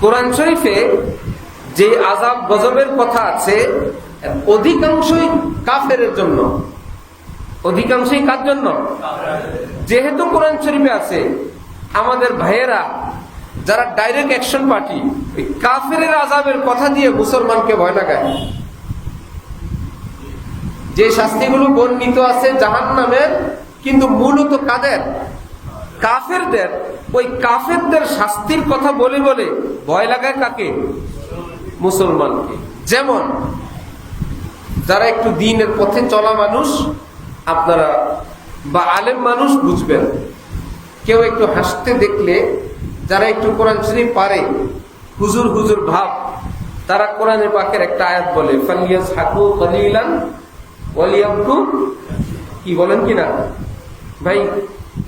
কোরআন শরীফে যে আযাব গজবের কথা আছে অধিকাংশই কাফেরের জন্য। অধিকাংশই কার জন্য? যেহেতু কোরআন শরীফে আছে, আমাদের ভাইয়েরা যারা ডাইরেক্ট অ্যাকশন পার্টি, কাফেরের আযাবের কথা দিয়ে মুসলমানকে ভয় লাগায়। যে শাস্তিগুলো বর্ণিত আছে জাহান্নামের, কিন্তু মূলত কাদের? কাফেরদের। ওই কাফেরদের শাস্তির কথা বলে বলে ভয় লাগায় কাকে? মুসলমানকে। যেমন যারা একটু দ্বীনের পথে চলা মানুষ, আপনারা বা আলেম মানুষ বুঝবেন, কেউ একটু হাসতে দেখলে, যারা একটু কোরআন শরীফ পারে, হুজুর হুজুর ভাব, তারা কোরআনে পাকের একটা আয়াত বলে, ফালিয়াজহাকু কালিলান ওয়ালিয়াবকু, কি বলেন কিনা ভাই?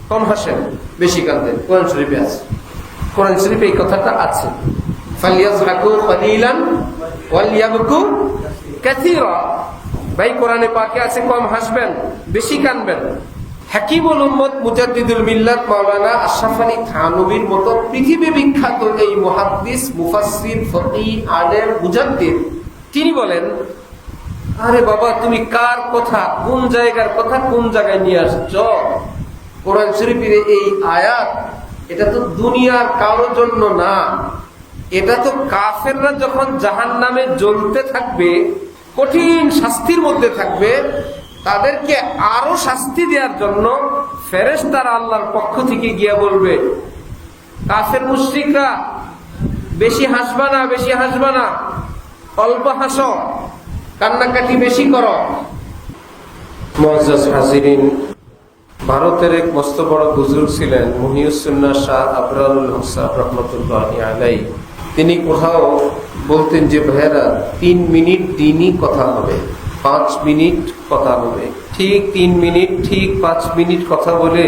কম হাসেন, বেশি কাঁদেন। কোরআন শরীফে আছে, কোরআন শরীফে এই কথাটা আছে, ফালিয়াজহাকু কালিলান ওয়ালিয়াবকু কাসীরা। ভাই কোরআনে পাকে আছে কম হাসবেন, বেশি কাঁদবেন। হাকিমুল উম্মত মুজাদ্দিদুল মিল্লাত মাওলানা আশরাফ আলী থানভীর মতো পৃথিবী বিখ্যাত এই মুহাদ্দিস, মুফাসসির, ফকিহ, আলেম, মুজাদ্দিদ, তিনি বলেন, আরে বাবা, তুমি কার কথা, কোন জায়গার কথা কোন জায়গায় নিয়ে আসছো? কোরআন শরীফের এই আয়াত, এটা তো দুনিয়ার কারোর জন্য না, এটা তো কাফেররা যখন জাহান্নামে জ্বলতে থাকবে, কঠিন শাস্তির মধ্যে থাকবে, তাদেরকে আরো শাস্তি দেওয়ার জন্য ফেরেশতারা আল্লাহর পক্ষ থেকে গিয়ে বলবে, কাফের মুশরিকরা বেশি হাসবা না, বেশি হাসবা না, অল্প হাসো, কান্নাকাটি বেশি করো। মুআজ্জাজ হাজিরিন, ভারতের এক মস্ত বড় হুজুর ছিলেন মুহিউস সুন্নাহ শাহ আবরারুল হক সাহেব রহমাতুল্লাহি আলাইহি। তিনি কোথাও বলতেন যে, ভাইয়েরা 3 মিনিট দিনই কথা হবে, 5 মিনিট কথা হবে। ঠিক 3 মিনিট, ঠিক 5 মিনিট কথা বলে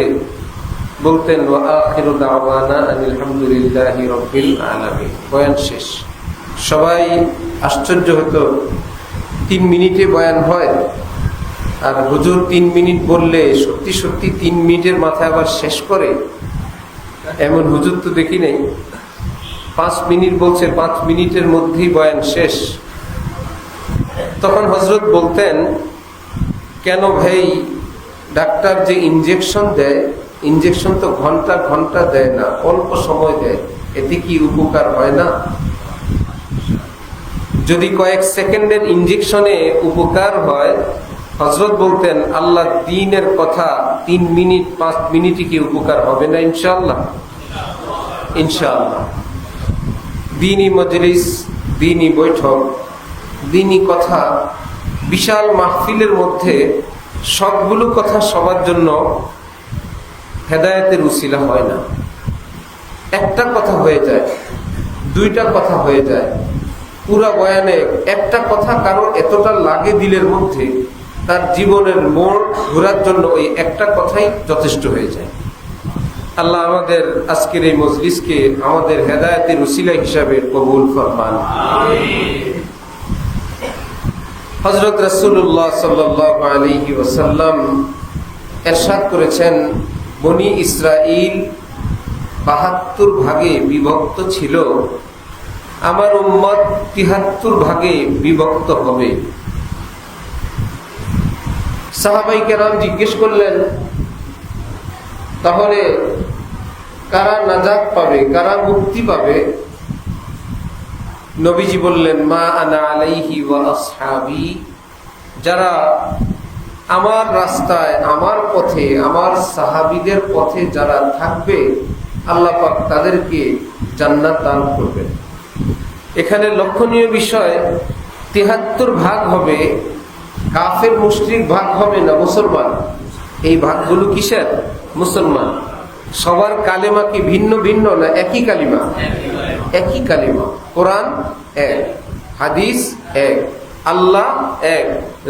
বলতেন, ওয়া আখিরু দাওয়ানা আনিল হামদুলিল্লাহি রাব্বিল আলামিন। বয়ান শেষ। সবাই আশ্চর্য হতো, 3 মিনিটে বয়ান হয়? আর হুজুর 3 মিনিট বললে সত্যি সত্যি 3 মিনিটের মাথায় আবার শেষ করে? এমন হুজুর তো দেখি নেই। 5 মিনিট বলছে, 5 মিনিটের মধ্যেই বয়ান শেষ। তখন হযরত বলতেন, কেন ভাই, ডাক্তার যে ইনজেকশন দেয়, ইনজেকশন তো ঘন্টা ঘন্টা দেয় না, অল্প সময় দেয়, এতে কি উপকার হয় না? যদি কয়েক সেকেন্ডের ইনজেকশনে উপকার হয়, হযরত বলতেন, আল্লাহ দ্বীনের কথা 3 মিনিট 5 মিনিটে কি উপকার হবে না? ইনশাআল্লাহ, ইনশাআল্লাহ। দ্বীনি মজলিস, দ্বীনি বৈঠক, দ্বীনি কথা, বিশাল মাহফিলের মধ্যে সবগুলো কথা সবার জন্য হেদায়েতের উসিলা হয় না। একটা কথা হয়ে যায়, 2টা কথা হয়ে যায়। পুরা বয়ানে একটা কথা কারো এতটা লাগে দিলের মধ্যে, তার জীবনের মোড় ঘোরার জন্য ওই একটা কথাই যথেষ্ট হয়ে যায়। আল্লাহ আমাদের আজকের এই মজলিসকে আমাদের হেদায়েতের উসিলা হিসাবে কবুল ফরমান। হযরত রাসূলুল্লাহ সাল্লাল্লাহু আলাইহি ওয়াসাল্লাম ইরশাদ করেছেন, বনি ইসরাইল 72 ভাগে বিভক্ত ছিল, আমার উম্মত 73 ভাগে বিভক্ত হবে। সাহাবায়ে কেরাম জিজ্ঞেস করলেন, তাহলে কারা নাজাত পাবে, কারা মুক্তি পাবে? নবীজি বললেন, মা আনা আলাইহি ওয়া আসহাবি, যারা আমার রাস্তায়, আমার পথে, আমার সাহাবীদের পথে যারা থাকবে, আল্লাহ পাক তাদেরকে জান্নাত দান করবেন। এখানে লক্ষণীয় বিষয়, 73 ভাগ হবে, কাফের মুশরিক ভাগ হবে না, মুসলমান। এই ভাগগুলো কিসের? মুসলমান। সবার কালেমা কি ভিন্ন ভিন্ন না একই কালিমা? একই কালিমা। কোরআন এক, হাদিস এক, আল্লাহ এক,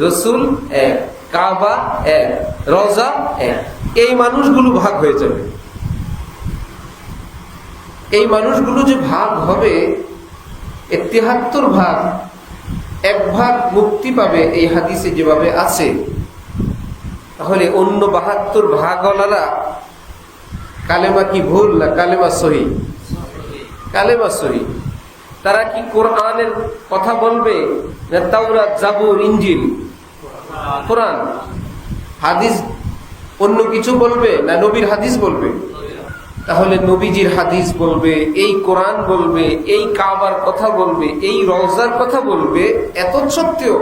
রসুল এক, কাবা এক, রওজা এক। এই মানুষগুলো ভাগ হয়ে যাবে। এই মানুষগুলো যে ভাগ হবে, 73 ভাগ, 1 ভাগ মুক্তি পাবে, এই হাদিসে যেভাবে আছে। তাহলে অন্য 72 ভাগওয়ালারা কালেমা কি ভুল না কালেমা সহি? কালেমা সহি। তারা কি কোরআনের কথা বলবে না তাওরাত, জাবুর, ইনজিল? কোরআন। হাদিস অন্য কিছু বলবে না নবীর হাদিস বলবে? তাহলে নবীজির হাদিস বলবে, এই কোরআন বলবে, এই কাবার কথা বলবে, এই রওজার কথা বলবে। এত সত্ত্বেও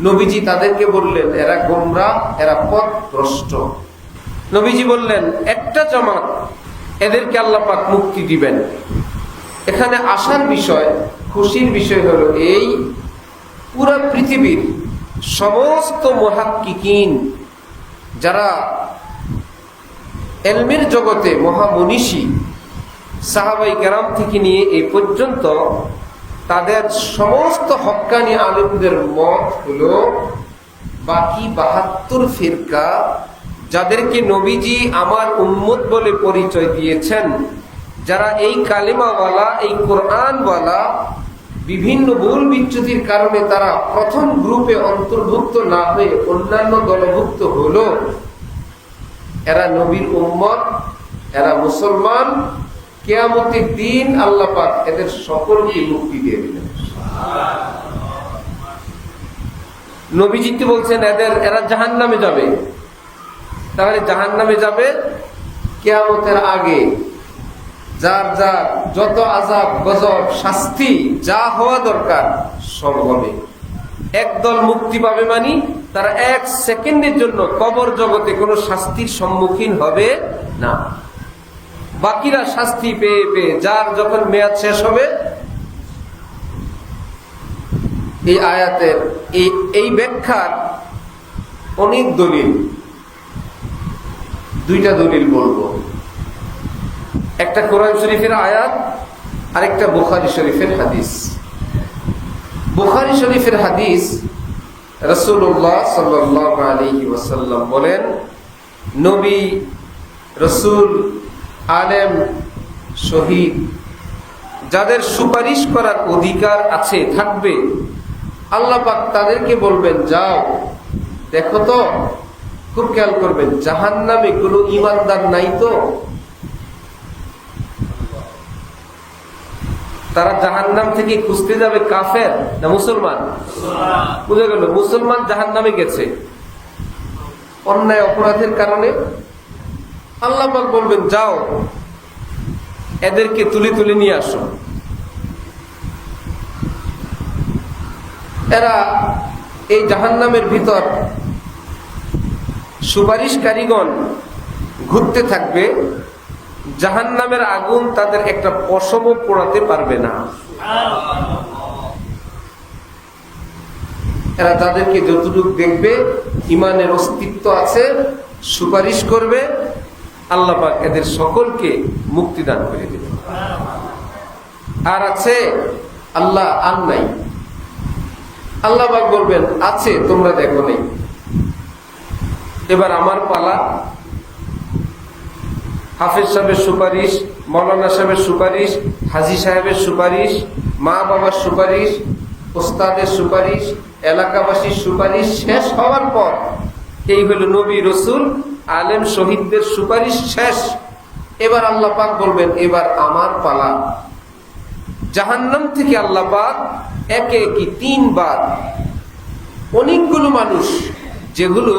নবীজি তাদেরকে বললেন এরা গোমরাহ, এরা পথভ্রষ্ট। নবীজি বললেন একটা জামাত, এদেরকে আল্লাহ পাক মুক্তি দিবেন। এখানে আসার বিষয়, খুশির বিষয় হলো এই, পুরা পৃথিবীর সমস্ত মুহাক্কিকিন যারা এলমের জগতে মহামনীষী, সাহাবাই কেরাম থেকে নিয়ে এই পর্যন্ত তাদের সমস্ত হক্কানি আলেমদের মত হলো বাকি 72 ফিরকা, যাদেরকে নবীজি আমার উম্মত বলে পরিচয় দিয়েছেন, যারা এই কালিমাওয়ালা, এই কোরআনওয়ালা, বিভিন্ন ভুল বিচ্যুতির কারণে তারা প্রথম গ্রুপে অন্তর্ভুক্ত না হয়ে অন্যান্য দলভুক্ত হলো, এরা নবীর উম্মত, এরা মুসলমান। কিয়ামতের দিন আল্লাহ পাক এদের সকলকে মুক্তি দিয়ে দিবেন। নবীজি তো বলছেন এরা জাহান্নামে যাবে। তাহলে জাহান্নামে যাবে কিয়ামতের আগে যার যার যত আযাব, গজব, শাস্তি যা হওয়া দরকার সব হবে। একদল মুক্তি পাবে, মানে তারা 1 সেকেন্ডের জন্য কবর জগতে কোনো শাস্তির সম্মুখীন হবে না। বাকিরা শাস্তি পেয়ে পেয়ে যার যখন মেয়াদ শেষ হবে। এই আয়াতের এই ব্যাখ্যার অনেক দলিল, 2টা দলিল বলবো। একটা কোরআন শরীফের আয়াত, আরেকটা বুখারী শরীফের হাদিস। বুখারী শরীফের হাদিস, রাসূলুল্লাহ সাল্লাল্লাহু আলাইহি ওয়াসাল্লাম বলেন, নবী, রাসূল, আলেম, শহীদ যাদের সুপারিশ করার অধিকার আছে, থাকবে, আল্লাহ পাক তাদেরকে বলবেন যাও দেখো তো, খুব খেয়াল করবেন, জাহান্নামে কোনো ঈমানদার নাই তো? তারা জাহান্নাম থেকে খুঁজতে যাবে কাফের না মুসলমান? বুঝে গেল, মুসলমান জাহান্নামে গেছে অন্যায় অপরাধের কারণে। আল্লাহ পাক বলবেন যাও এদেরকে তুলে তুলে নিয়ে আসো। এরা এই জাহান্নামের ভিতর সুপারিশকারীগণ ঘুরতে থাকবে, জাহান্নামের আগুন তাদের একটা পশমও পোড়াতে পারবে না। এরা তাদেরকে যতটুকু দেখবে ঈমানের অস্তিত্ব আছে, সুপারিশ করবে, আল্লাহ পাক এদের সকলকে মুক্তি দান করে দেবেন। আর আছে আল্লাহ আর নাই, আল্লাহ পাক বলবেন আছে তোমরা দেখো নাই, এবার আমার পালা। হাফেজ সাহেবের সুপারিশ, মৌলানা সাহেবের সুপারিশ, হাজী সাহেবের সুপারিশ, মা বাবার সুপারিশ, ওস্তাদের সুপারিশ, এলাকাবাসীর সুপারিশ শেষ হওয়ার পর এই হলো নবী, রসুল, আলেম, শহীদদের সুপারিশ শেষ। এবার আল্লাহ পাক বলবেন এবার আমার পালা। জাহান্নাম থেকে আল্লাহ পাক একে একে 3 বার অনেকগুলো মানুষ যেগুলো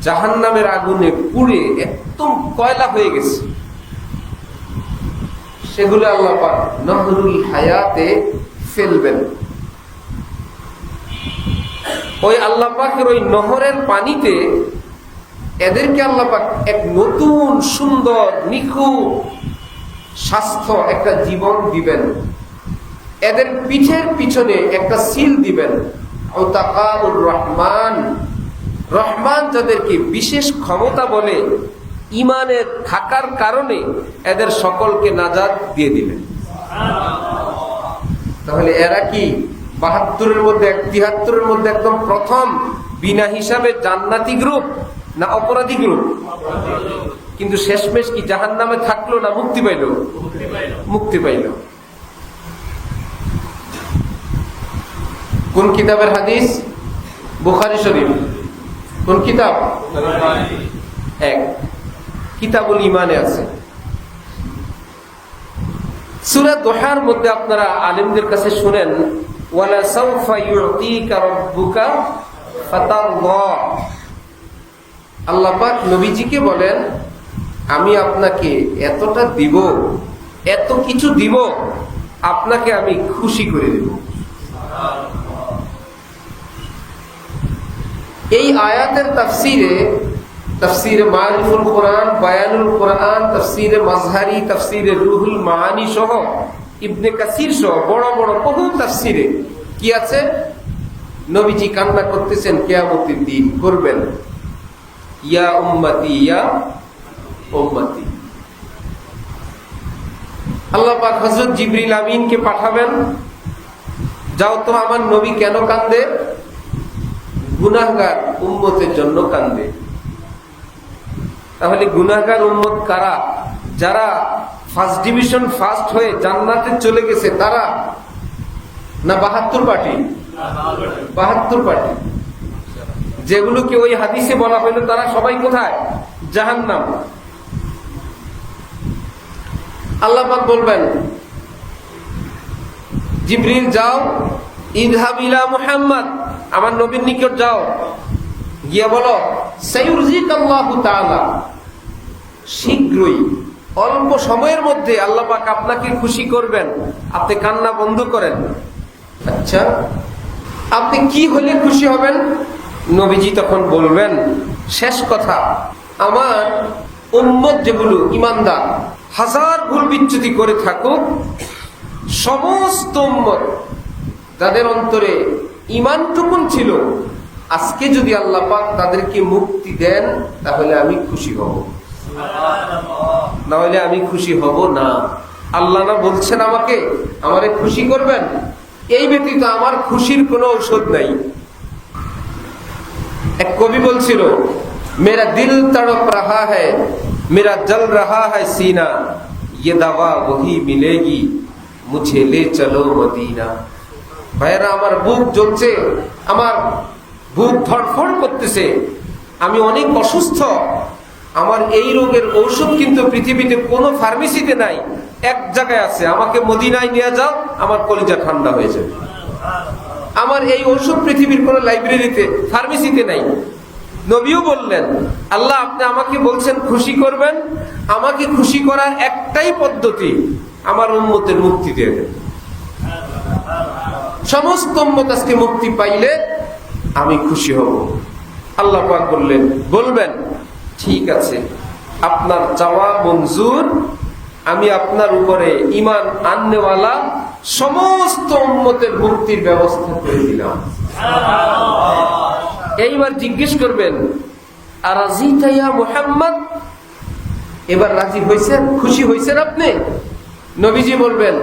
জাহান্নামের আগুনে পুড়ে একদম কয়লা হয়ে গেছে, সেগুলো আল্লাহ পাক নহরুল হায়াতে ফেলবেন। ওই আল্লাহ পাকের ওই নহরের পানিতে এদেরকে আল্লাহ পাক এক নতুন সুন্দর নিখুঁত স্বাস্থ্য একটা জীবন দিবেন। এদের পিঠের পিছনে একটা সিল দিবেন, আতাকাউর রহমান। রহমান যাদেরকে বিশেষ ক্ষমতা বলে, ইমানের থাকার কারণে এদের সকলকে নাজাত দিয়ে দিবেন। তাহলে এরা কি 72-এর মধ্যে 73-এর মধ্যে একদম প্রথম বিনা হিসাবে জান্নাতি গ্রুপ না অপরাধী গ্রুপ? কিন্তু শেষমেশ কি জাহান্নামে থাকলো না মুক্তি পাইল? মুক্তি পাইল। কোন কিতাবের হাদিস? বুখারী শরীফ। কোন কিতাব? কিতাবুল ঈমানে আছে। সূরা দুহার মধ্যে আপনারা আলেমদের কাছে শুনেন, ওয়ালা সাউফা ইউতিকা রাব্বুকা ফাতারদা। আল্লাহ পাক নবীজিকে বলেন, আমি আপনাকে এতটা দিব, এত কিছু দিব, আপনাকে আমি খুশি করে দেব। এই আয়াতের তাফসীরে মারিফুল কোরআন, বায়ানুল কোরআন, তাফসীরে মাজহারি, তাফসীরে রুহুল মাআনি সহ ইবনে কাসির সহ বড় বড় বহু তাফসীরে কি আছে, নবীজি কান্না করতেছেন কিয়ামতের দিন, করবেন ইয়া উম্মতি ইয়া উম্মতি। আল্লাহ পাক হযরত জিবরিল আমিনকে পাঠাবেন, যাও তো আমার নবী কেন কান্দে? গুনাহগার উম্মতের জন্য কান্দে। তাহলে গুনাহগার উম্মত কারা? যারা ফার্স্ট ডিভিশন ফার্স্ট হয়ে জান্নাতে চলে গেছে তারা, না 72 পার্টি? 72 পার্টি যেগুলোকে ওই হাদিসে বলা হলো, তারা সবাই কোথায়? জাহান্নাম। আল্লাহ পাক বলবেন, জিবরিল যাও, ইযহাব ইলা মুহাম্মদ, আমার নবীর নিকট যাও, গিয়ে বলো সাইয়ুরজিকাল্লাহু তাআলা, শীঘ্রই অল্প সময়ের মধ্যে আল্লাহ পাক আপনাকে খুশি করবেন, আপনি কান্না বন্ধ করেন। আচ্ছা, আপনি কি হলে খুশি হবেন? নবীজি তখন বলবেন, শেষ কথা, আমার উম্মত যেগুলো ইমানদার, হাজার ভুল বিচ্যুতি করে থাকুক, সমস্ত উম্মত যাদের অন্তরে ঈমানটুকুন ছিল, আজকে যদি আল্লাহ পাক তাদেরকে মুক্তি দেন, তাহলে আমি খুশি হব, না হলে আমি খুশি হব না। আল্লাহ না বলছেন আমারে খুশি করবেন, এই ব্যতীত আমার খুশির কোনো ঔষধ নাই। এক কবি বলছিল, মেরা দিল তড়প রাহা হ্যায়, মেরা জল রাহা হ্যায় সিনা, ये दवा वही मिलेगी, मुझे ले चलो मदीना। ভাইরা, আমার বুক জ্বলছে, আমার বুক ধড়ফড় করতেছে, আমি অনেক অসুস্থ, আমার এই রোগের ঔষধ কিন্তু পৃথিবীতে কোনো ফার্মেসিতে নাই, এক জায়গায় আছে, আমাকে মদিনায় নিয়ে যাও, আমার কলিজা ঠান্ডা হয়ে যাবে। আমার এই ঔষধ পৃথিবীর কোনো লাইব্রেরিতে, ফার্মেসিতে নাই। নবীও বললেন, আল্লাহ আপনি আমাকে বলছেন খুশি করবেন, আমাকে খুশি করার একটাই পদ্ধতি, আমার উম্মতের মুক্তি দিয়ে দেন। সমস্ত উম্মত আজকে মুক্তি পাইলে আমি খুশি হব। আল্লাহ পাক বলবেন, ঠিক আছে, আপনার চাওয়া মঞ্জুর, আমি আপনার উপরে ঈমান আননেওয়ালা সমস্ত উম্মতের মুক্তির ব্যবস্থা করে দিলাম। এইবার জিজ্ঞেস করবেন, আরাজিতা ইয়া মুহাম্মদ, এবার রাজি হয়েছেন, খুশি হয়েছেন আপনি? নবীজি বলবেন,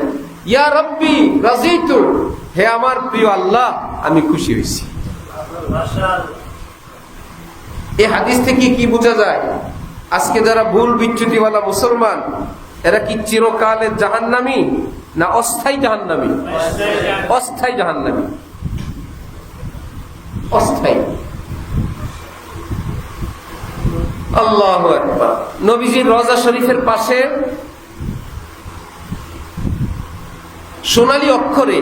ইয়া রাব্বি রাজিতু, হে আমার প্রিয় আল্লাহ, আমি খুশি হয়েছি। এই হাদিস থেকে কি বোঝা যায়? আজকে যারা ভুল বিচ্যুতিওয়ালা মুসলমান, এরা কি চিরকালের জাহান্নামী না অস্থায়ী জাহান্নামী? অস্থায়ী জাহান্নামী, অস্থায়ী। আল্লাহু আকবার। নবীজির রওজা শরীফের পাশে সোনালী অক্ষরে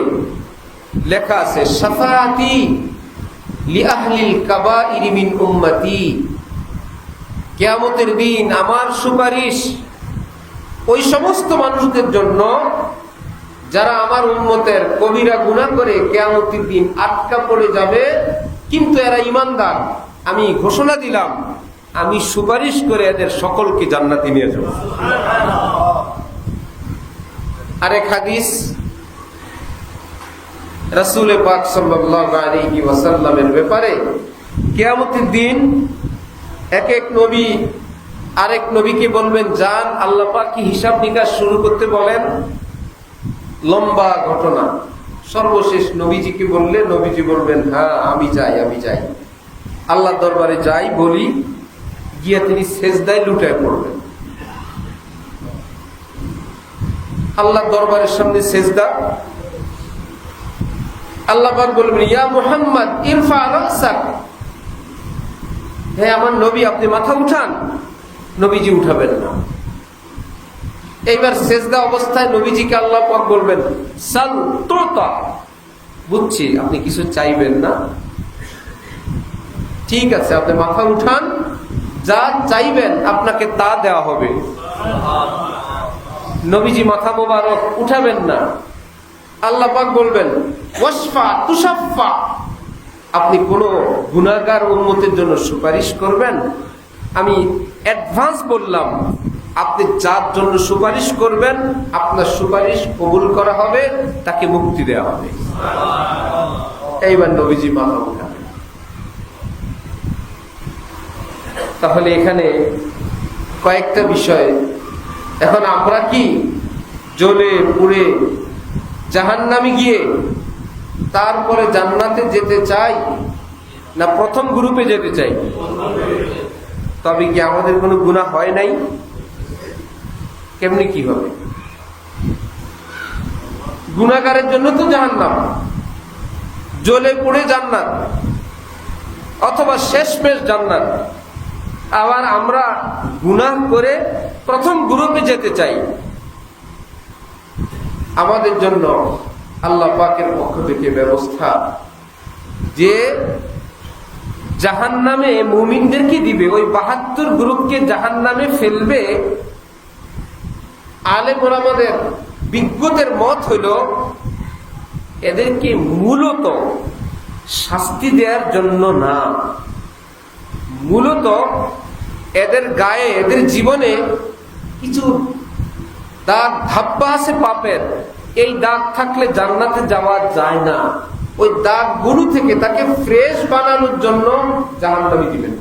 লেখা আছে, শাফাআতি লি আহলিল কাবাইর মিন উম্মতি, কিয়ামতের দিন আমার সুপারিশ ওই সমস্ত মানুষদের জন্য যারা আমার উম্মতের কবিরা গুনাহ করে কিয়ামতের দিন আটকা পড়ে যাবে, কিন্তু এরা ঈমানদার। আমি ঘোষণা দিলাম, আমি সুপারিশ করে এদের সকলকে জান্নাতে নিয়ে যাব। আরেক হাদিস, রাসূল পাক সাল্লাল্লাহু আলাইহি ওয়াসাল্লামের ব্যাপারে, কিয়ামতের দিন এক এক নবী আরেক নবীকে বলবেন, যান আল্লাহ পাক কি হিসাব নিকাশ শুরু করতে বলেন। লম্বা ঘটনা। সর্বশেষ নবীজিকে বললে নবীজি বলবেন, হ্যাঁ আমি যাই, আল্লাহ দরবারে যাই বলি, গিয়ে তিনি সেজদায় লুটায় পড়বেন। আল্লাহ দরবারের সামনে সেজদা। আল্লাহ পাক বলবেন, ইয়া মুহাম্মদ ইরফা রাসাক, হে আমার নবী আপনি মাথা উঠান। নবীজি উঠাবেন না। এইবার সেজদা অবস্থায় নবীজিকে আল্লাহ পাক বলবেন সাল তুতা, বুঝছি আপনি কিছু চাইবেন না, ঠিক আছে আপনি মাথা উঠান, যা চাইবেন আপনাকে তা দেওয়া হবে। নবীজি মাথা মোবারক উঠাবেন না, আল্লাহ পাক বলবেন ওয়াসফা তুশাফা, আপনি কোন গুনাহগার উম্মতের জন্য সুপারিশ করবেন, আমি অ্যাডভান্স বললাম আপনি যার জন্য সুপারিশ করবেন আপনার সুপারিশ কবুল করা হবে, তাকে মুক্তি দেওয়া হবে। এইবার নবীজি মাথা উঠাবেন। তাহলে এখানে কয়েকটা বিষয়। এখন আমরা কি জ্বলে পুড়ে জাহান্নামে গিয়ে তারপরে জান্নাতে যেতে চাই, না প্রথম গ্রুপে যেতে চাই? তবে কি আমাদের কোনো গুনাহ হয় নাই? কেমনি কি হবে? গুনাহগারের জন্য তো জাহান্নাম, জ্বলে পুড়ে জান্নাত, অথবা শেষমেশ জান্নাত। আবার আমরা গুনাহ করে প্রথম গ্রুপে যেতে চাই। আমাদের জন্য আল্লাহ পাকের পক্ষ থেকে ব্যবস্থা যে জাহান্নামে মুমিনদেরকে দিবে, ওই ৭২ গ্রুপকে জাহান্নামে ফেলবে। আলেম ওলামাদের বিজ্ঞদের মত হইল এদেরকে মূলত শাস্তি দেওয়ার জন্য না, মূলত এদের গায়ে এদের জীবনে কিছু দাগ ধাপ্পা আছে পাপের, এই দাগ থাকলে জান্নাতে যাওয়া যায় না, ওই দাগগুলো থেকে তাকে ফ্রেশ বানানোর জন্য জাহান্নামে দিবেন।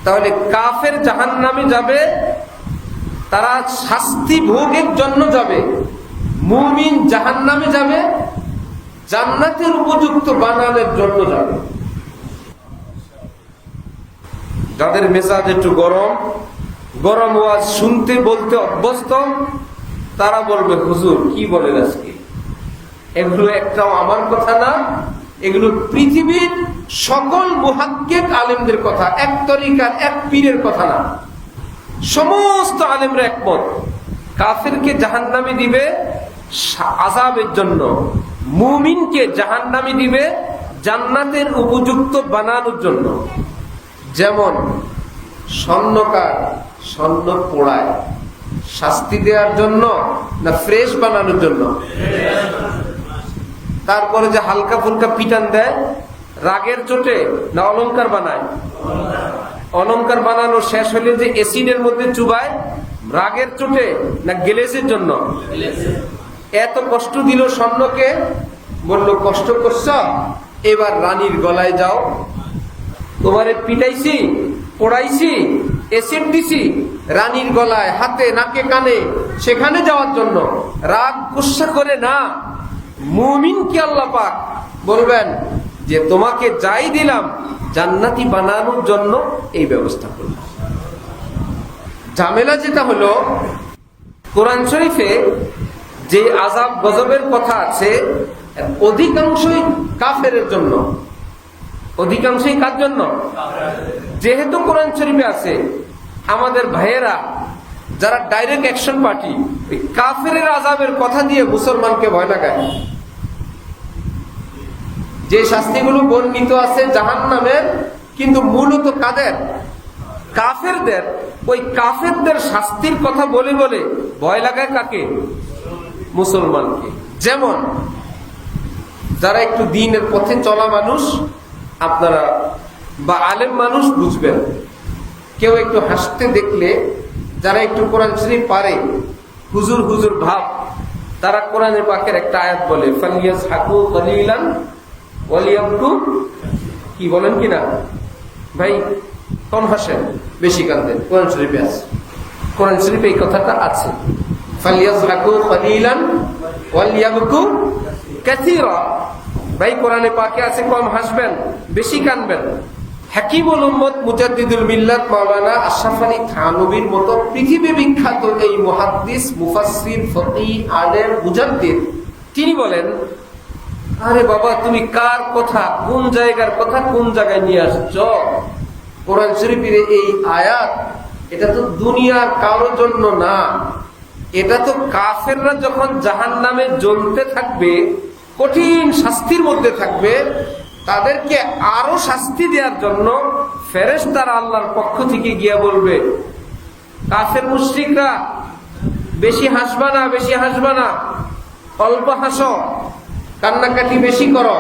তাহলে কাফের জাহান্নামে যাবে, তারা শাস্তি ভোগের জন্য যাবে। মুমিন জাহান্নামে যাবে জান্নাতের উপযুক্ত বানানোর জন্য যাবে। যাদের মেজাজ একটু গরম, গরম ওয়াজ শুনতে বলতে অভ্যস্ত, তারা বলবে হুজুর কি বলেন আজকে, এগুলো একটাও আমার কথা না, এগুলো পৃথিবীর সকল মুহাক্কিক আলেমদের কথা, এক তরিকার এক পীরের কথা না, সমস্ত আলেমরা একমত। কাফেরকে জাহান্নামে দিবে আযাবের জন্য, মুমিনকে জাহান্নামে দিবে জান্নাতের উপযুক্ত বানানোর জন্য। যেমন স্বর্ণকার স্বর্ণ পোড়ায় শাস্তি দেওয়ার জন্য না ফ্রেশ বানানোর জন্য? তারপরে যে হালকা ফুলকা পিটান দেয় রাগের চোটে না অলংকার বানায়? অলংকার বানানো শেষ হলে যে এসিডের মধ্যে চুবায় রাগের চোটে না গ্লেজের জন্য? এত কষ্ট দিল স্বর্ণকে, বলল কষ্ট করছ, এবার রানীর গলায় যাও, তোমারে পিটাইছি, পোড়াইছি, এসিড দিছি, রানীর গলায়, হাতে, নাকে, কানে, সেখানে যাওয়ার জন্য। রাগ গুসা করে না, মুমিনকে আল্লাহ পাক বলবেন যে তোমাকে যাই দিলাম জান্নাতি বানানোর জন্য এই ব্যবস্থা করলাম। ঝামেলা যেটা হলো, কোরআন শরীফে যে আযাব গজবের কথা আছে অধিকাংশই কাফেরের জন্য। অধিকাংশই কার জন্য? যেহেতু কোরআন শরীফে আছে, আমাদের ভাইয়েরা যারা ডাইরেক্ট অ্যাকশন পার্টি, কাফেরের আযাবের কথা দিয়ে মুসলমানকে ভয় লাগায়। যে শাস্তিগুলো বর্ণিত আছে জাহান্নামের, কিন্তু মূলত কাদের? কাফেরদের। ওই কাফেরদের শাস্তির কথা বলে বলে ভয় লাগায় কাকে? মুসলমানকে। যেমন যারা একটু দ্বীনের পথে চলা মানুষ, আপনারা বা আলেম মানুষ বুঝবেন, কেউ একটু হাসতে দেখলে, যারা একটু কোরআন শরীফ পারে, হুজুর হুজুর ভাব, তারা কোরআনে পাকের একটা আয়াত বলে ফালিয়াজহাকু কালিলান ওয়ালিয়াবকু, কি বলেন কিনা ভাই? কম হাসেন, বেশি কাঁদেন। কোরআন শরীফে আছে, কোরআন শরীফে এই কথাটা আছে, ফালিয়াজহাকু কালিলান ওয়ালিয়াবকু কাসীরা। ভাই কোরআনে পাকে আছে কম হাসবেন, বেশি কাঁদবেন। হাকিমুল উম্মত মুজাদ্দিদুল মিল্লাত মাওলানা আশরাফ আলী থানভীর মতো পৃথিবী বিখ্যাত এই মুহাদ্দিস, মুফাসসির, ফকিহ, আলেম, মুজাদ্দিদ, তিনি বলেন, আরে বাবা তুমি কার কথা, কোন জায়গার কথা কোন জায়গায় নিয়ে আসছো? কোরআন শরীফের এই আয়াত এটা তো দুনিয়ার কারোর জন্য না, এটা তো কাফেররা যখন জাহান্নামে জ্বলতে থাকবে, কঠিন শাস্তির মধ্যে থাকবে, তাদেরকে আরো শাস্তি দেওয়ার জন্য ফেরেশতারা আল্লাহর পক্ষ থেকে গিয়ে বলবে, কাফের মুশরিকরা বেশি হাসবা না, বেশি হাসবা না, অল্প হাসো, কান্নাকাটি বেশি করো।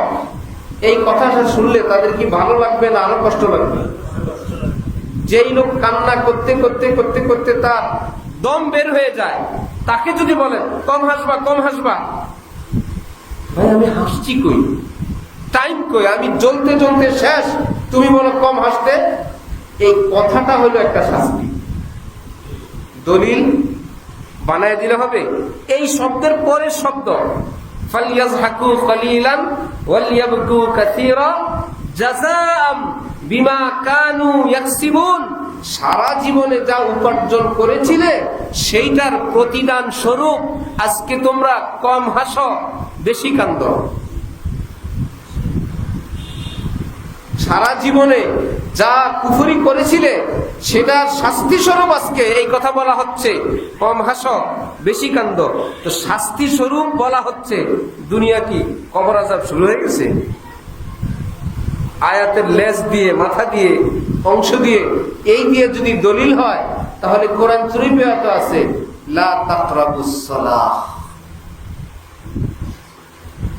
এই কথাটা শুনলে তাদের কি ভালো লাগবে না আরো কষ্ট লাগবে? যেই লোক কান্না করতে করতে করতে করতে তার দম বের হয়ে যায়, তাকে যদি বলেন কম হাসবা, কম হাসবা, ভাই আমি হাসছি কই, টাইম কই, আমি জ্বলতে জ্বলতে শেষ, তুমি বলো কম হাসতে। এই কথাটা হলো একটা শাস্তি। দলিল বানায় দিলে হবে। এই শব্দের পরের শব্দ ফালিয়াযহাকু কলিলান ওয়ালিয়াবকু কাসীরা জাযাআম বিমা কানু ইয়াকসিবুন, সারা জীবনে যা উপার্জন করেছিলে সেইটার প্রতিদান স্বরূপ আজকে তোমরা কম হাসো, বেশি কান্দো। সারা জীবনে যা কুফরি করেছিলে সেটার শাস্তি স্বরূপ আজকে এই কথা বলা হচ্ছে, কম হাসো, বেশি কান্দো। তো শাস্তি স্বরূপ বলা হচ্ছে। দুনিয়া কি কবর আযাব শুরু হয়ে গেছে? আয়াতের লেজ দিয়ে, মাথা দিয়ে, অংশ দিয়ে, এই দিয়ে যদি দলিল হয়, তাহলে কোরআন শরীফে তো আছে লা তাকরাবুস সালাহ,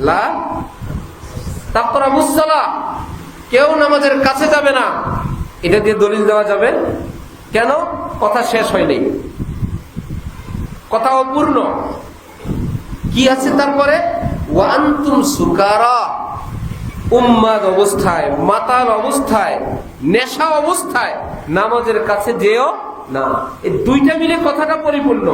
লা তাকরাবুস সালাহ, কেউ নামাজের কাছে যাবে না। এটা দিয়ে দলিল দেওয়া যাবে কেন? কথা শেষ হয়নি, কথা অপূর্ণ। কি আছে তারপরে? ওয়া আনতুম সুকারা, উম্মাদ অবস্থায়, মাতাল অবস্থায়, নেশা অবস্থায় নামাজের কাছে যেও না। এই দুইটা মিলে কথাটা পরিপূর্ণ।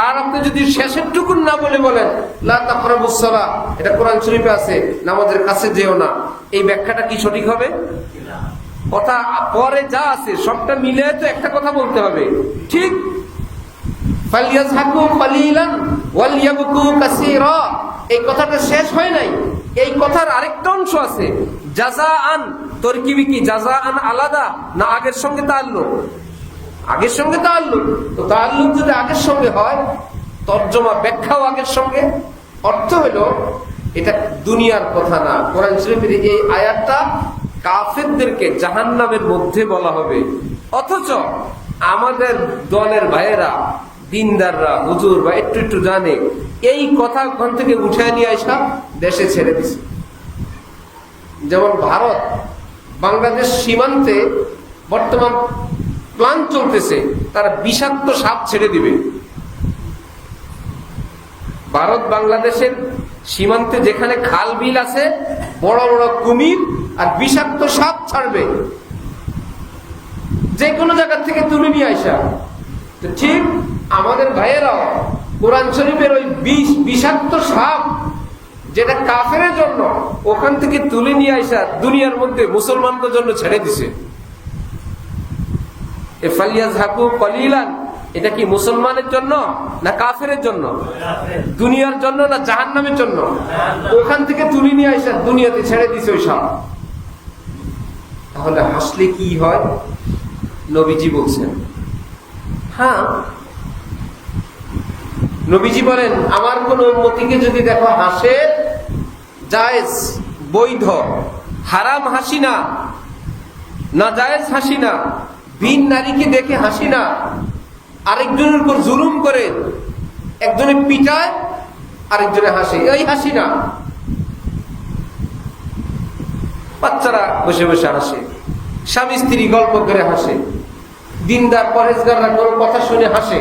আর আপনি যদি শেষের টুকুন না বলে বলেন লা তাকরাবুস সালাহ, এটা কোরআন শরীফে আছে, নামাজের কাছে যেও না, এই ব্যাখ্যাটা কি সঠিক হবে? কথা পরে যা আছে সবটা মিলে তো একটা কথা বলতে হবে, ঠিক? ফালিয়াযহাকু কলিলান ওয়ালিয়াবকু কাসীরা, এই কথাটা শেষ হয় নাই। এই কথার আরেকটা অংশ আছে, জাযাআন। তরকিবি কি জাযাআন আলাদা না আগের সঙ্গে তাআল্লুক? আগের সঙ্গে তাআল্লুক। তো তাআল্লুক যদি আগের সঙ্গে হয়, তরজমা ব্যাখ্যাও আগের সঙ্গে। অর্থ হলো এটা দুনিয়ার কথা না। কোরআন শরীফের এই আয়াতটা কাফেরদেরকে জাহান্নামের মধ্যে বলা হবে, অথচ আমাদের দলের ভাইয়েরা, দিনদাররা, হুজুর বা একটু একটু জানে, এই কথা ওখান থেকে উঠে নিয়ে আসা দেশে ছেড়ে দিছে। যেমন ভারত বাংলাদেশ সীমান্তে বর্তমান প্ল্যান চলতেছে, তারা বিষাক্ত সাপ ছেড়ে দিবে। ভারত বাংলাদেশের সীমান্তে যেখানে খাল বিল আছে, বড় বড় কুমির আর বিষাক্ত সাপ ছাড়বে, যে কোনো জায়গা থেকে তুলে নিয়ে আসা। তো ঠিক আমাদের ভাইয়েরাও কোরআন শরীফের ওই বিষাক্ত সাপ যেটা কাফেরের জন্য, ওখান থেকে তুলে নিয়ে আসা দুনিয়ার মধ্যে মুসলমানদের জন্য ছেড়ে দিছে। ফালিয়াযহাকু কলিলান, এটা কি মুসলমানের জন্য না কাফেরের জন্য? দুনিয়ার জন্য না জাহান্নামের জন্য? ওখান থেকে তুলে নিয়ে আসা দুনিয়াতে ছেড়ে দিছে ওই সাপ। তাহলে হাসলে কি হয়? নবীজি বলছেন, হ্যাঁ, নবীজি বলেন আমার কোন উম্মতিকে যদি দেখো হাসে, জায়েজ, বৈধ, হারাম হাসি না, নাজায়েজ হাসি না, ভিন নারীকে দেখে হাসি না, আরেকজনের উপর জুলুম করে একজনে পিটায় আরেকজনে হাসে, এই হাসি না। বাচ্চারা বসে বসে হাসে, স্বামী স্ত্রী গল্প করে হাসে, দিনদার পরেজগাররা কোনো কথা শুনে হাসে।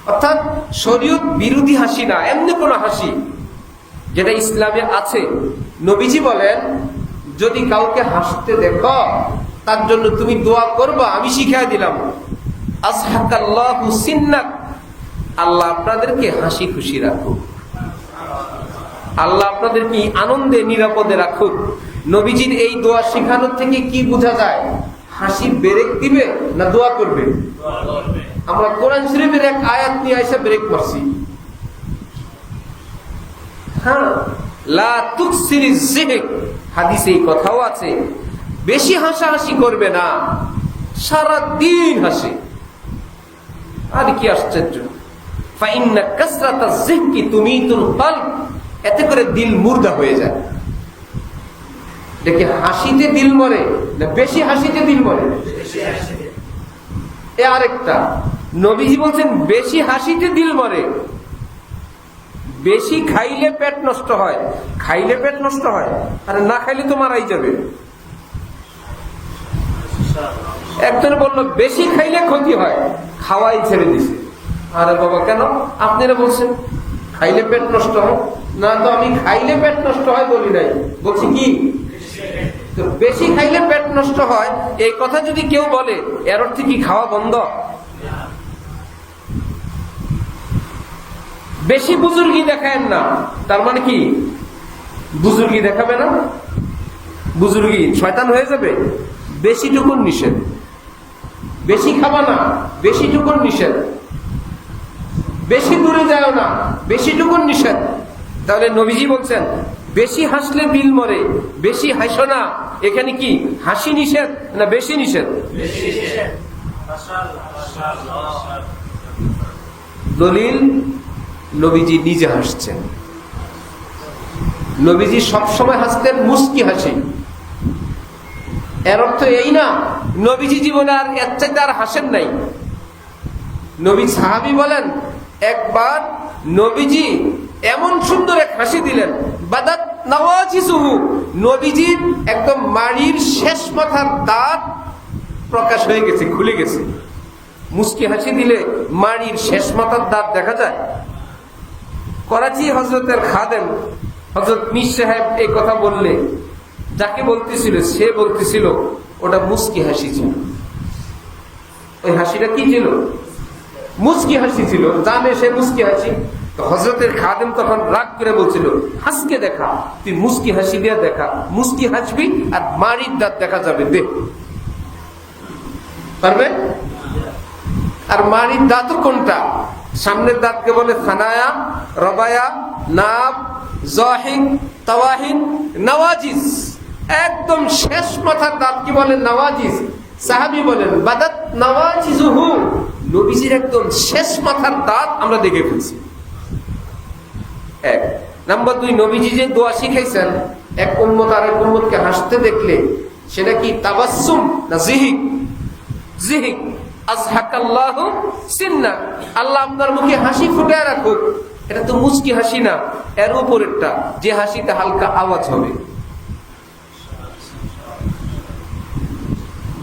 অর্থাৎ শরীয়ত বিরোধী হাসি না, এমনি কোন হাসি যেটা ইসলামে আছে। নবীজি বলেন যদি কাউকে হাসতে দেখো, তার জন্য তুমি দোয়া করবা, আমি শিখিয়ে দিলাম, আসহাকাল্লাহু সিন্নাক, আল্লাহ আপনাদেরকে হাসি খুশি রাখুক, আল্লাহ আপনাদেরকে আনন্দে নিরাপদে রাখুক। নবীজির এই দোয়া শিখানোর থেকে কি বোঝা যায়? হাসি ব্রেক দিবে না দোয়া করবে? আমরা কোরআন শরীফের এক আয়াত নিয়ে আইসা ব্রেক মারছি। হ্যাঁ, লা তুকসিরিজ যিহক, হাদিসে এই কথাও আছে, বেশি হাসাহাসি করবে না, সারা দিন হাসে। আর কি আশ্চর্য! ফাইন্না কাসরাতাজ যিকরি তুমিতুল কলব, এতে করে দিল মুর্দা হয়ে যায়। দেখি হাসিতে দিল মরে না বেশি হাসিতে দিল মরে? এ আরেকটা নবীজি বলছেন বেশি হাসিতে দিল মরে। বেশি খাইলে পেট নষ্ট হয়, খাইলে পেট নষ্ট হয়, আর না খাইলে তো মারাই যাবে। একজন বলল বেশি খাইলে ক্ষতি হয়, খাওয়াই ছেড়ে দিছে। আরে বাবা কেন? আপনারা বলছেন খাইলে পেট নষ্ট হয়। না তো আমি খাইলে পেট নষ্ট হয় বলি নাই, বলছি কি তো বেশি খাইলে পেট নষ্ট হয় এই কথা যদি কেউ বলে এর অর্থে কি খাওয়া বন্ধ? বেশি বুজুর্গি দেখায় না, তার মানে কি বুজুর্গি দেখাবে না? বুজুর্গি শয়তান হয়ে যাবে? বেশিটুকুন নিষেধ। বেশি খাবা না, বেশিটুকুন নিষেধ। বেশি দূরে যাও না, বেশিটুকুন নিষেধ। তাহলে নবীজি বলছেন বেশি হাসলে দিল মরে, বেশি হাসো না। এখানে কি হাসি নিষেধ না বেশি নিষেধ? দলিল, নবীজি নিজে হাসছেন। নবীজি সবসময় হাসতেন মুস্কি হাসি। এর অর্থ এই না নবীজি জীবনে আর এর চাইতে আর হাসেন নাই। নবী সাহাবী বলেন একবার নবীজি এমন সুন্দর এক হাসি দিলেন, বাদাত নাওয়াজিসুহু, নবীজির একদম মাড়ির শেষ মাথার দাঁত প্রকাশ হয়ে গেছে, খুলে গেছে। মুস্কি হাসি দিলে মাড়ির শেষ মাথার দাঁত দেখা যায়? করাচি হযরতের খাদেম হযরত মীর সাহেব এই কথা বললে যাকে বলতেছিল সে বলতেছিল ওটা মুস্কি হাসি ছিল। ওই হাসিটা কি ছিল? মুস্কি হাসি ছিল। জানে সে মুস্কি হাসি। হযরতের খাদেম তখন রাগ করে বলছিল হাসকে দেখা, তুই মুস্কি হাসি দিয়ে দেখা, মুস্কি হাসবি আর মাড়ির দাঁত দেখা যাবে, দেখ পারবে? আর মাড়ির দাঁতও কোনটা? সামনের দাঁতকে বলে থানায়া, রবায়া, নাব, জাহিন, তাওয়াহিন, নওয়াজিস। একদম শেষ মাথার দাঁত কি বলে? নওয়াজিস। সাহাবী বলেন বাদাত নওয়াজিসুহু, নবীজির একদম শেষ মাথার দাঁত আমরা দেখে ফেলছি। এক নাম্বার দুই, নবীজি যে দোয়া শিখাইছেন এক উম্মত আর এক উম্মতকে হাসতে দেখলে সেটা কি তাবাসসুম না জিহিক? জিহিক। আযহাকাল্লাহু সিন্না, আল্লাহ আপনার মুখে হাসি ফুটিয়ে রাখুক। এটা তো মুস্কি হাসি না, এর উপরেরটা যে হাসিতে হালকা আওয়াজ হবে।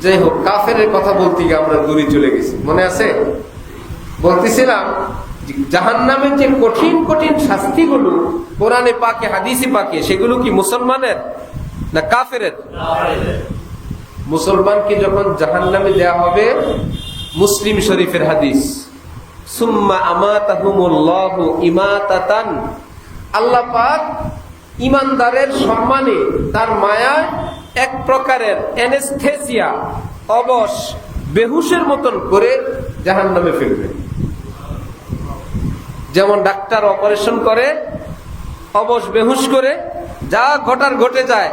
যাই হোক, কাফেরের কথা বলতে গিয়ে আমরা দূরে চলে গেছি। মনে আছে বলতেছিলাম জাহান্নামের যে কঠিন কঠিন শাস্তিগুলো কোরআনে পাকে হাদিসে পাকে, সেগুলো কি মুসলমানের না কাফেরের? মুসলমানকে যখন জাহান্নামে দেয়া হবে, মুসলিম শরীফের হাদিস, সুম্মা আমাতাহুমুল্লাহু ইমাতাতান, আল্লাহ পাক ঈমানদারের সম্মানে তার মায়ায় এক প্রকারের অ্যানেস্থেসিয়া, অবশ বেহুশের মতন করে জাহান্নামে ফেলবে। যেমন ডাক্তার অপারেশন করে অবশ বেহুশ করে, যা ঘটার ঘটে যায়,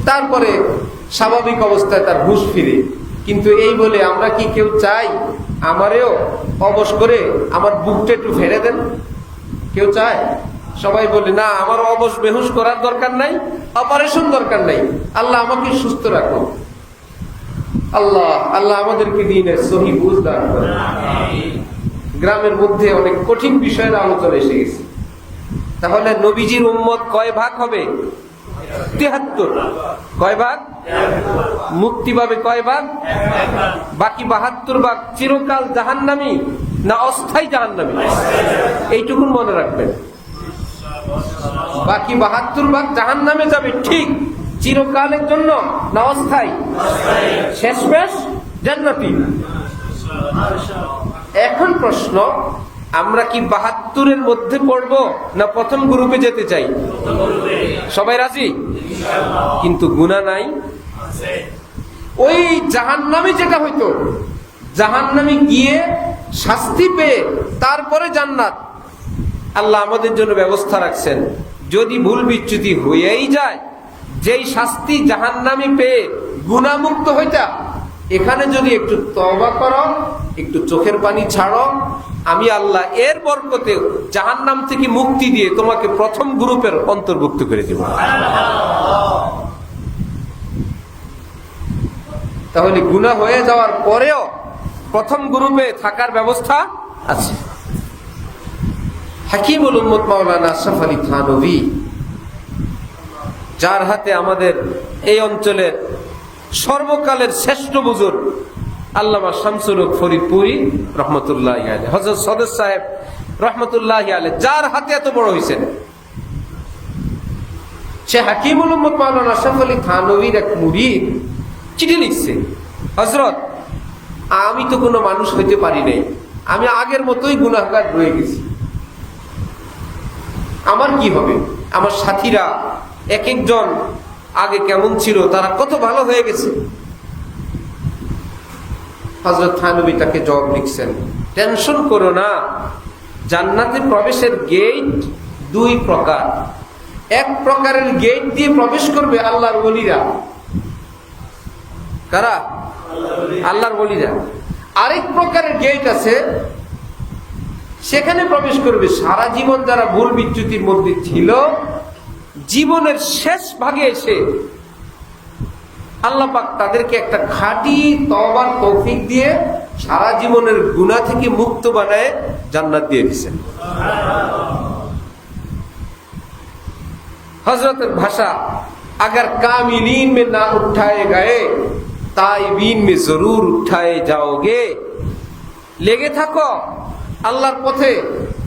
তারপরে স্বাভাবিক অবস্থায় তার হুঁশ ফিরে। কিন্তু এই বলে আমরা কি কেউ চাই আমারেও অবশ করে আমার বুকটা একটু ফেলে দেন? কেউ চায়? সবাই বলে না, আমার অবশ বেহুশ করার দরকার নাই, অপারেশন দরকার নাই, আল্লাহ আমাকে সুস্থ রাখো। আল্লাহ আল্লাহ আমাদেরকে দ্বীনের সহি বুঝ দান করেন। গ্রামের মধ্যে অনেক কঠিন বিষয়ের আলোচনা এসে গেছে। তাহলে নবীজির উম্মত কয় ভাগ হবে? ৭৩। কয় ভাগ? মুক্তি পাবে কয় ভাগ? বাকি ৭২ ভাগ চিরকাল জাহান্নামী না অস্থায়ী জাহান্নামী? এইটুকুন মনে রাখবেন। বাকি ৭২ ভাগ জাহান্নামে যাবে, ঠিক চিরকালের জন্য না অস্থায়ী? শেষমেশ জান্নাতি। এখন প্রশ্ন, আমরা কি ৭২-এর মধ্যে পড়বো না প্রথম গ্রুপে যেতে চাই? সবাই রাজি? কিন্তু গুনাহ নাই। ওই জাহান্নামে যেটা হইতো, জাহান্নামে গিয়ে শাস্তি পেয়ে তারপরে জান্নাত আল্লাহ আমাদের জন্য ব্যবস্থা রাখছেন। যদি ভুল বিচ্যুতি হয়েই যায়, যেই শাস্তি জাহান্নামে পেয়ে গুনাহমুক্ত হইতা, এখানে যদি একটু তওবা করো, একটু চোখের পানি ছাড়ো, আমি আল্লাহ এর বরকতে জাহান্নাম থেকে মুক্তি দিয়ে তোমাকে প্রথম গ্রুপের অন্তর্ভুক্ত করে দেব। তাহলে গুনাহ হয়ে যাওয়ার পরেও প্রথম গ্রুপে থাকার ব্যবস্থা আছে। হাকিমুল উম্মত মাওলানা আশরাফ আলী থানভী, যার হাতে আমাদের এই অঞ্চলের সর্বকালের শ্রেষ্ঠ বুজুর্গ আল্লামা শামসুল হক ফরিদপুরি রহমতুল্লাহি আলাইহি, হযরত সদর সাহেব রহমতুল্লাহি আলাইহি, যার হাতে এত বড় হয়েছেন, সে হাকিমুল উম্মত মাওলানা আশরাফ আলী থানভীর এক মুরিদ চিঠি লিখছে, হযরত আমি তো কোনো মানুষ হইতে পারি নাই, আমি আগের মতোই গুনাহগার রয়ে গেছি, আমার কি হবে? আমার সাথীরা এক একজন আগে কেমন ছিল, তারা কত ভালো হয়ে গেছে। হযরত থানভী তাকে জবাব লিখছেন, টেনশন করো না, জান্নাতে প্রবেশের গেট দুই প্রকার। এক প্রকারের গেট দিয়ে প্রবেশ করবে আল্লাহর ওলিরা। কারা? আল্লাহর ওলিরা। আরেক প্রকারের গেট আছে, সেখানে প্রবেশ করবে সারা জীবন যারা ভুল বিচ্যুতির মধ্যে ছিল, জীবনের শেষ ভাগে এসে আল্লাহ পাক তাদেরকে একটা খাঁটি তওবার তৌফিক দিয়ে সারা জীবনের গুনাহ থেকে মুক্ত বানায় জান্নাত দিয়ে দিয়েছেন। হযরতের ভাষা, अगर कामिलीन में ना उठाए गए ताइबीन में जरूर उठाए जाओगे। লেগে থাকো আল্লাহর পথে,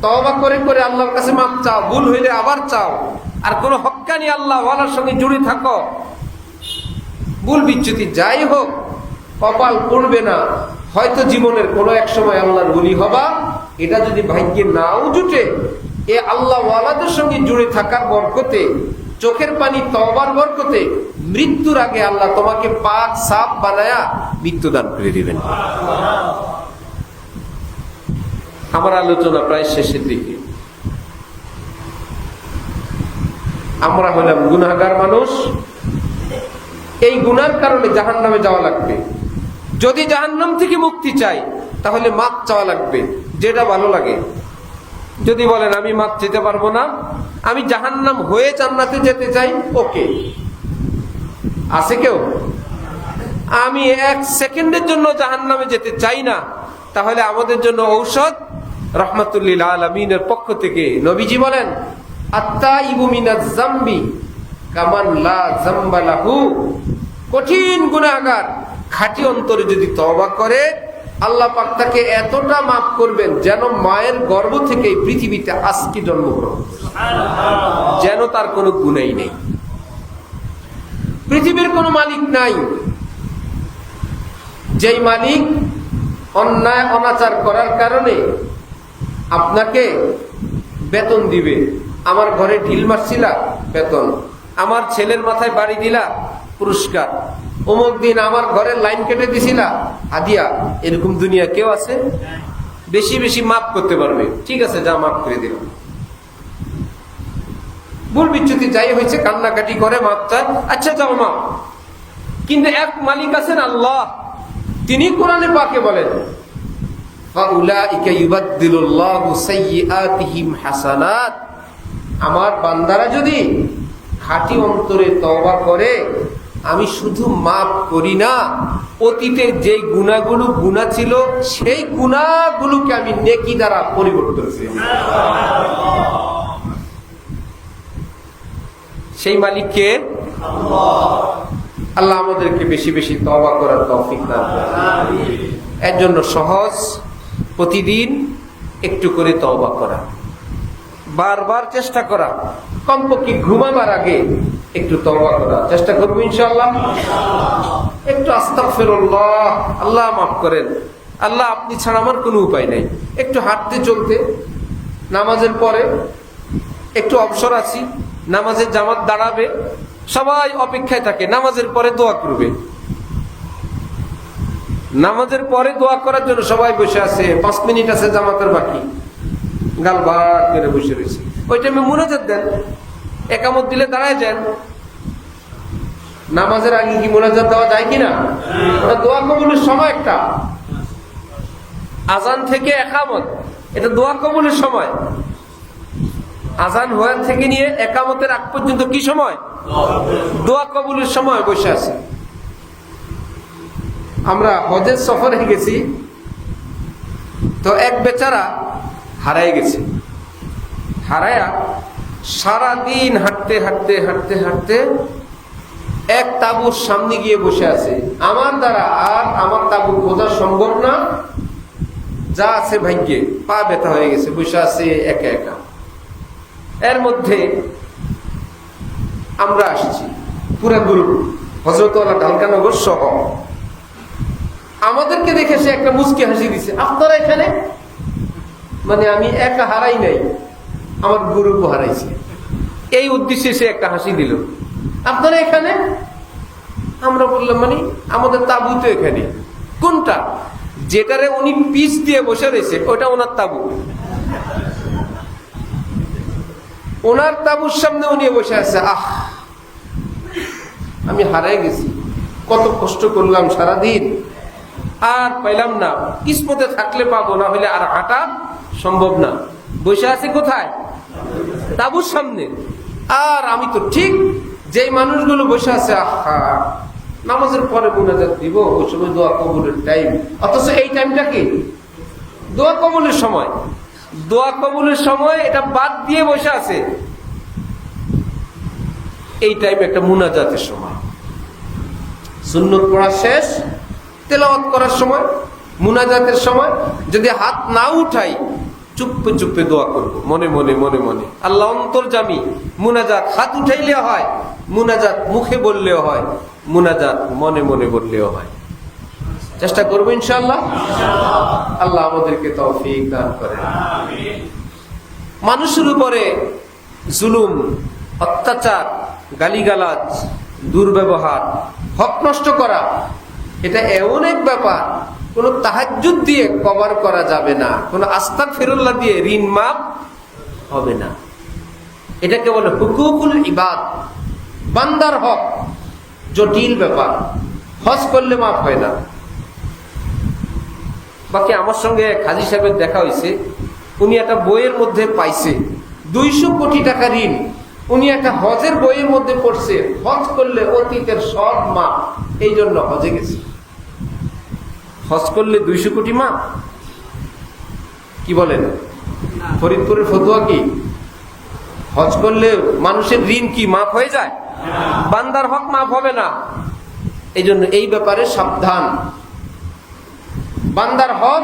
তওবা করে করে আল্লাহর কাছে মাপ চাও, ভুল হইলে আবার চাও, আর কোন হক্কানি আল্লাহ ওয়ালার সঙ্গে জুড়ে থাকো। ভুল বিচ্যুতি যাই হোক, কপাল পড়বে না, হয়তো জীবনের কোনো এক সময় আল্লাহর ওলি হবা, এটা যদি ভাগ্যে নাও জুটে, এ আল্লাহ ওয়ালাদের সঙ্গে জুড়ে থাকার বরকতে, চোখের পানি তওবার বরকতে মৃত্যুর আগে আল্লাহ তোমাকে পাক সাফ বানায়া মৃত্যুদান করে দিবেন। আমার আলোচনা প্রায় শেষের দিকে। আমরা হলাম গুনাহগার মানুষ, এই গুনার কারণে জাহান্নামে যাওয়া লাগবে। যদি জাহান্নাম থেকে মুক্তি চাই তাহলে মাপ চাওয়া লাগবে, যেটা ভালো লাগে। যদি বলেন আমি মাপ যেতে পারবো না, আমি জাহান্নাম হয়ে জান্নাতে যেতে চাই, ওকে, আছে কেউ? আমি এক সেকেন্ডের জন্য জাহান্নামে যেতে চাই না, তাহলে আমাদের জন্য ঔষধ রাহমাতুল লিল আলামিনের পক্ষ থেকে নবীজি বলেন, আত্তাইবু মিনাজ যামবি কামান লা যামবা লাহু। কঠিন গুনাহগার খাঁটি অন্তরে যদি তওবা করে, আল্লাহ পাক তাকে এতটা মাফ করবেন যেন মায়ের গর্ভ থেকে পৃথিবীতে আজকে জন্মগ্রহণ, যেন তার কোনো গুনাহই নেই। পৃথিবীর কোনো মালিক নাই যেই মালিক অন্যায় অনাচার করার কারণে আপনাকে বেতন দিবে। আমার ঘরে ঢিল মারছিলা, বেতন। আমার ছেলের মাথায় বাড়ি দিলা, পুরস্কার। অমুক দিন আমার ঘরের লাইন কেটে দিছিলা, হাদিয়া। এরকম দুনিয়া কেউ আছে? বেশি বেশি মাফ করতে পারবে, ঠিক আছে, যা মাফ করে দিলাম। ভুল বিচ্যুতি যাই হয়েছে, কান্নাকাটি করে মাফ চায়, আচ্ছা যাও মাফ। কিন্তু এক মালিক আছেন আল্লাহ, তিনি কোরআনে পাকে বলেন, ফাউলাইকা ইউবাদদিলুল্লাহু সাইয়্যাতিহিম হাসানাত। আমার বান্দারা যদি খাঁটি অন্তরে তওবা করে, আমি শুধু মাফ করি না, অতীতে যে গুনাহগুলো গুনাহ ছিল সেই গুনাহগুলোকে আমি নেকি দ্বারা পরিবর্তন করি। সেই মালিক কে? আল্লাহ আমাদেরকে বেশি বেশি তওবা করার তৌফিক দান করুন। এর জন্য সহজ, প্রতিদিন একটু করে তওবা করা, বারবার চেষ্টা করা, কমপক্ষে ঘুমাবার আগে একটু তওবা করা চেষ্টা করবো ইনশাআল্লাহ। একটু আস্তাগফিরুল্লাহ, আল্লাহ মাফ করেন, আল্লাহ আপনি ছাড়া আমার কোনো উপায় নাই। একটু হাঁটতে চলতে, নামাজের পরে একটু অবসর আছি, নামাজের জামাত দাঁড়াবে, সবাই অপেক্ষায় থাকে, নামাজের পরে দোয়া করবে। নামাজের পরে দোয়া করার জন্য সবাই বসে আছে, 5 মিনিট আছে জামাতের বাকি, গাল বার করে বসে রয়েছে। ওই টাইমে মুনাজাত দেন, একামত দিলে দাঁড়ায় যান। নামাজের আগে কি মোনাজাত দেওয়া যায় কিনা? ওটা দোয়া কবুলের সময়। একটা আজান থেকে একামত, এটা দোয়া কবুলের সময়। আজান হওয়ার থেকে নিয়ে একামতের আগ পর্যন্ত কি সময়? দোয়া কবুলের সময় বসে আছে। আমরা হজের সফরে গেছি, তো এক বেচারা হারাই গেছে। হারায়া সারাদিন হাঁটতে হাঁটতে হাঁটতে হাঁটতে এক তাঁবুর সামনে গিয়ে বসে আছে। আমার দ্বারা আর আমার তাঁবু খোঁজা সম্ভব না, যা আছে ভাগ্যে। পা ব্যথা হয়ে গেছে, বসে আছে একা একা। এর মধ্যে আমরা আসছি পুরা গ্রুপ, হযরতওয়ালা ঢালকানগর সহ। আমাদেরকে দেখে সে একটা মুচকি হাসি দিছে। আপনারা এখানে? মানে আমি একা হারাই নাই, আমার গ্রুপ হারাইছে, এই উদ্দেশ্যে সে একটা হাসি দিল। আপনারা এখানে? আমরা বললাম মানে আমাদের তাবু তো এখানে। কোনটা? যেটারে উনি পিচ দিয়ে বসে রয়েছে ওটা ওনার তাবু। ওনার তাবুর সামনে উনি বসে আছে। আমি হারাই গেছি, কত কষ্ট করলাম সারাদিন, আর পাইলাম না। কিসমতে থাকলে পাবো, না হলে আর হাঁটা সম্ভব না। বসে আছে কোথায়? তাবুর সামনে। আর আমি তো ঠিক যেই মানুষগুলো বসে আছে, নামাজের পরে মুনাজাত দিব, ওই সময় দোয়া কবুলের টাইম। অথচ এই টাইমটা কি? দোয়া কবুলের সময়। দোয়া কবুলের সময় এটা বাদ দিয়ে বসে আছে। এই টাইম একটা মুনাজাতের সময়। সুন্নত পড়া শেষ, তেলাওয়াত করার সময়, মুনাজাতের সময় যদি হাত না উঠাই, চুপে চুপে দোয়া করবো, মনে মনে মনে মনে। আল্লাহ অন্তর্যামী। মুনাজাত হাত উঠাইলেও হয়, মুনাজাত মুখে বললেও হয়, মুনাজাত মনে মনে বললেও হয়। চেষ্টা করবো ইনশাআল্লাহ। আল্লাহ আমাদেরকে তৌফিক দান করেন। মানুষের উপরে জুলুম, অত্যাচার, গালিগালাজ, দুর্ব্যবহার, হক নষ্ট করা, এটা এমন এক ব্যাপার কোন তাহাজ্জুদ দিয়ে কভার করা যাবে না, কোন আস্তাগফিরুল্লাহ দিয়ে ঋণ মাফ হবে না। এটাকে বলে হুকুকুল ইবাদ, বান্দার হক। জটিল ব্যাপার, হজ করলে মাফ হয় না। বাকি আমার সঙ্গে কাজী সাহেবের দেখা হয়েছে, উনি একটা বইয়ের মধ্যে পাইছে 200 কোটি টাকা ঋণ। উনি একটা হজের বইয়ের মধ্যে পড়ছে, হজ করলে অতীতের সব মাপ, এই জন্য হজে গেছে। হজ করলে 200 কোটি মাপ? কি বলেন? ফরিদপুরের ফতোয়া কি? হজ করলে মানুষের ঋণ কি মাফ হয়ে যায়? বান্দার হক মাফ হবে না। এই জন্য এই ব্যাপারে সাবধান। বান্দার হক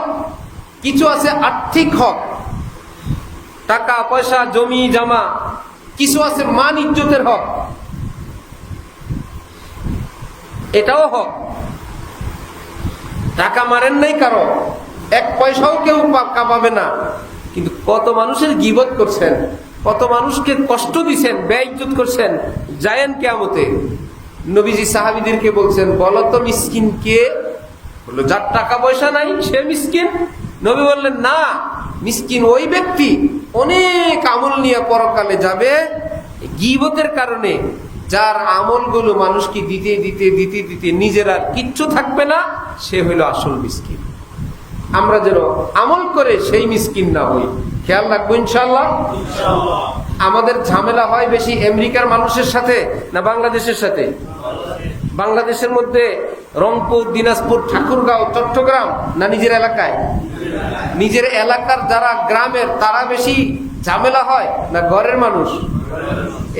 কিছু আছে, আর্থিক হক, টাকা পয়সা, জমি জমা। কিছু আছে মান ইজ্জতের হক, এটাও হক। টাকা মারেন নাই কারো, 1 পয়সাও কেউ পাবে না, কিন্তু কত মানুষের গীবত করছেন, কত মানুষকে কষ্ট দিচ্ছেন, বেইজ্জত করছেন। যায়েন কিয়ামতে নবীজি সাহাবীদেরকে বলছেন, বলো তো মিসকিন কে? বললো যার টাকা পয়সা নাই সে মিসকিন। নবী বললেন না, মিসকিন ওই ব্যক্তি অনেক আমল নিয়ে পরকালে যাবে গীবতের কারণে, যার আমলগুলো মানুষকে দিতে দিতে দিতে দিতে নিজের আর কিচ্ছু থাকবে না, সে হইল আসল মিসকিন। আমরা যেন আমল করে সেই মিসকিন না হই, খেয়াল রাখবো ইনশাআল্লাহ। আমাদের ঝামেলা হয় বেশি আমেরিকার মানুষের সাথে না বাংলাদেশের সাথে? বাংলাদেশের মধ্যে রংপুর, দিনাজপুর, ঠাকুরগাঁও, চট্টগ্রাম, না নিজের এলাকায়? নিজের এলাকার যারা গ্রামের তারা বেশি ঝামেলা হয় না ঘরের মানুষ?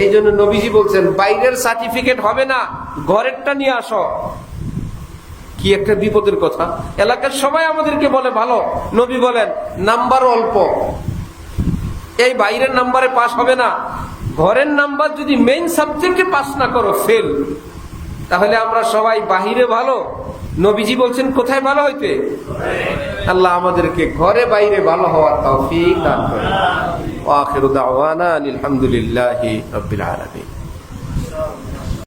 এই জন্য নবীজি বলছেন, বাইরের সার্টিফিকেট হবে না, ঘরেরটা নিয়ে আসো। কি একটা বিপদের কথা। এলাকার সবাই আমাদেরকে বলে ভালো, নবী বলেন নাম্বার অল্প, এই বাইরের নাম্বারে পাস হবে না। ঘরের নাম্বার যদি মেইন সাবজেক্টে পাস না করো, ফেল। তাহলে আমরা সবাই বাহিরে ভালো, নবীজি বলছেন কোথায় ভালো হইতে? আল্লাহ আমাদেরকে ঘরে বাইরে ভালো হওয়ার তৌফিক দান করেন। ওয়া আখিরু দাওয়ানা আলহামদুলিল্লাহি রাব্বিল আলামিন।